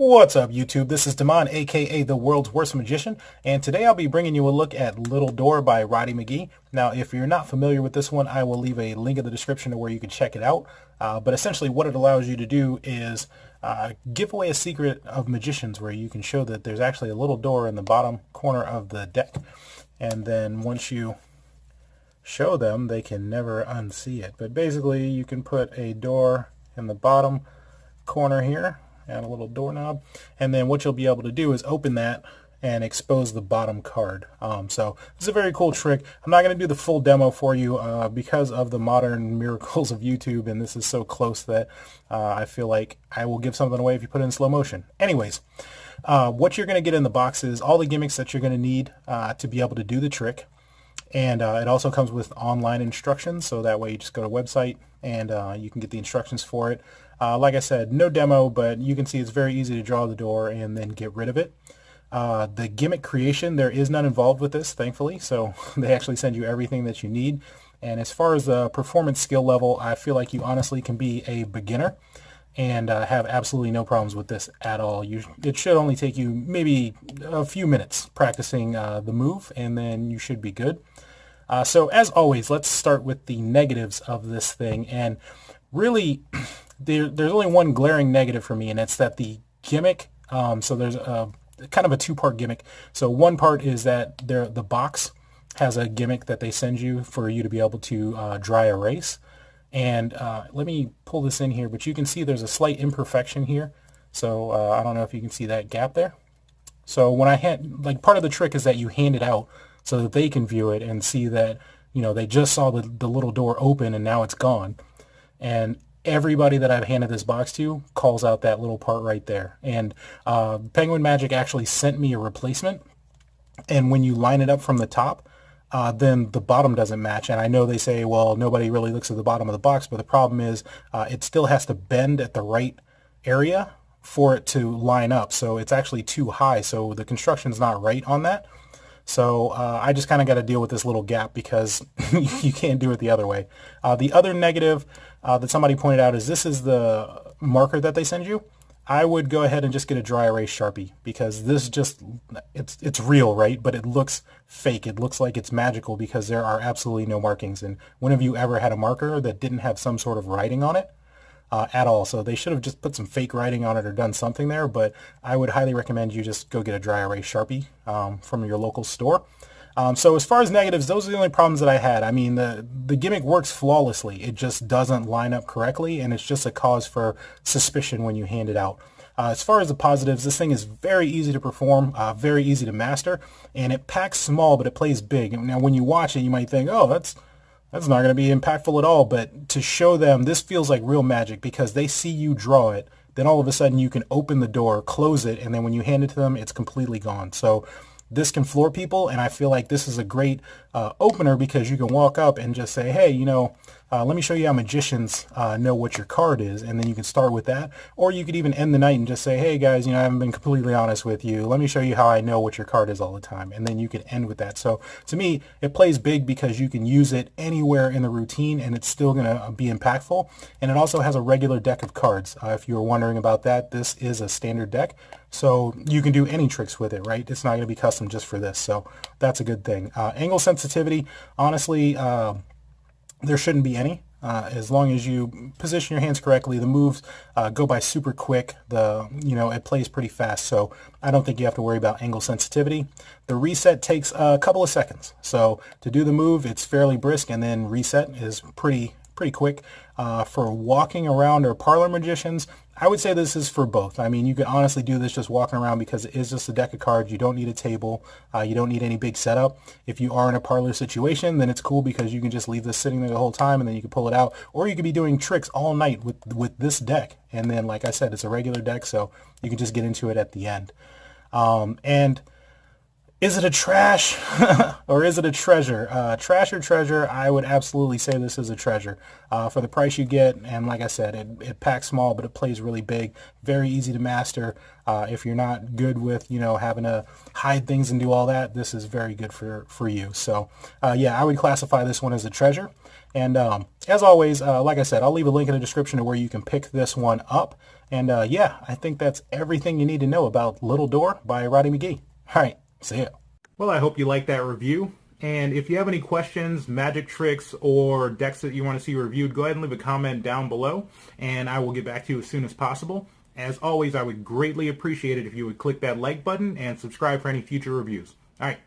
What's up, YouTube? This is Damon, aka the world's worst magician, and today I'll be bringing you a look at Little Door by Roddy McGhie. Now, if you're not familiar with this one, I will leave a link in the description to where you can check it out. But essentially what it allows you to do is give away a secret of magicians, where you can show that there's actually a little door in the bottom corner of the deck. And then once you show them, they can never unsee it. But basically, you can put a door in the bottom corner here, and a little doorknob, and then what you'll be able to do is open that and expose the bottom card. So this is a very cool trick. I'm not going to do the full demo for you because of the modern miracles of YouTube, and this is so close that I feel like I will give something away if you put it in slow motion. Anyways, what you're going to get in the box is all the gimmicks that you're going to need to be able to do the trick. And it also comes with online instructions, so that way you just go to a website and you can get the instructions for it. Like I said, no demo, but you can see it's very easy to draw the door and then get rid of it. The gimmick creation, there is none involved with this, thankfully, so they actually send you everything that you need. And as far as the performance skill level, I feel like you honestly can be a beginner and have absolutely no problems with this at all. It should only take you maybe a few minutes practicing the move, and then you should be good. So as always, let's start with the negatives of this thing. And really, there's only one glaring negative for me, and it's that the gimmick, so there's kind of a two-part gimmick. So one part is that the box has a gimmick that they send you for you to be able to dry erase. And let me pull this in here, but you can see there's a slight imperfection here. So I don't know if you can see that gap there. So when part of the trick is that you hand it out so that they can view it and see that, you know, they just saw the little door open and now it's gone. And everybody that I've handed this box to calls out that little part right there. And Penguin Magic actually sent me a replacement. And when you line it up from the top, then the bottom doesn't match. And I know they say, well, nobody really looks at the bottom of the box, but the problem is it still has to bend at the right area for it to line up. So it's actually too high. So the construction's not right on that. So I just kind of got to deal with this little gap because you can't do it the other way. The other negative that somebody pointed out is this is the marker that they send you. I would go ahead and just get a dry erase Sharpie, because this it's real, right? But it looks fake. It looks like it's magical because there are absolutely no markings. And when have you ever had a marker that didn't have some sort of writing on it? At all. So they should have just put some fake writing on it or done something there, but I would highly recommend you just go get a dry erase Sharpie from your local store. So as far as negatives, those are the only problems that I had. I mean, the gimmick works flawlessly. It just doesn't line up correctly, and it's just a cause for suspicion when you hand it out. As far as the positives, this thing is very easy to perform, very easy to master, and it packs small, but it plays big. Now, when you watch it, you might think, oh, that's not going to be impactful at all, but to show them, this feels like real magic because they see you draw it, then all of a sudden you can open the door, close it, and then when you hand it to them, it's completely gone. So this can floor people, and I feel like this is a great opener because you can walk up and just say, hey, you know, let me show you how magicians know what your card is, and then you can start with that. Or you could even end the night and just say, hey guys, you know, I haven't been completely honest with you. Let me show you how I know what your card is all the time, and then you could end with that. So to me, it plays big because you can use it anywhere in the routine, and it's still going to be impactful. And it also has a regular deck of cards. If you were wondering about that, this is a standard deck. So you can do any tricks with it, right? It's not going to be custom just for this. So that's a good thing. Angle sensitivity, honestly, there shouldn't be any. As long as you position your hands correctly, the moves go by super quick. It plays pretty fast, so I don't think you have to worry about angle sensitivity. The reset takes a couple of seconds. So to do the move, it's fairly brisk, and then reset is pretty quick. For walking around or parlor magicians, I would say this is for both. I mean, you can honestly do this just walking around because it is just a deck of cards. You don't need a table. You don't need any big setup. If you are in a parlor situation, then it's cool because you can just leave this sitting there the whole time and then you can pull it out. Or you could be doing tricks all night with this deck. And then, like I said, it's a regular deck, so you can just get into it at the end. And Is it a trash or is it a treasure? Trash or treasure? I would absolutely say this is a treasure. For the price you get, and like I said, it packs small, but it plays really big. Very easy to master. If you're not good with, having to hide things and do all that, this is very good for you. So, yeah, I would classify this one as a treasure. And as always, like I said, I'll leave a link in the description to where you can pick this one up. And yeah, I think that's everything you need to know about Little Door by Roddy McGhie. All right. See ya. Well, I hope you liked that review. And if you have any questions, magic tricks, or decks that you want to see reviewed, go ahead and leave a comment down below, and I will get back to you as soon as possible. As always, I would greatly appreciate it if you would click that like button and subscribe for any future reviews. All right,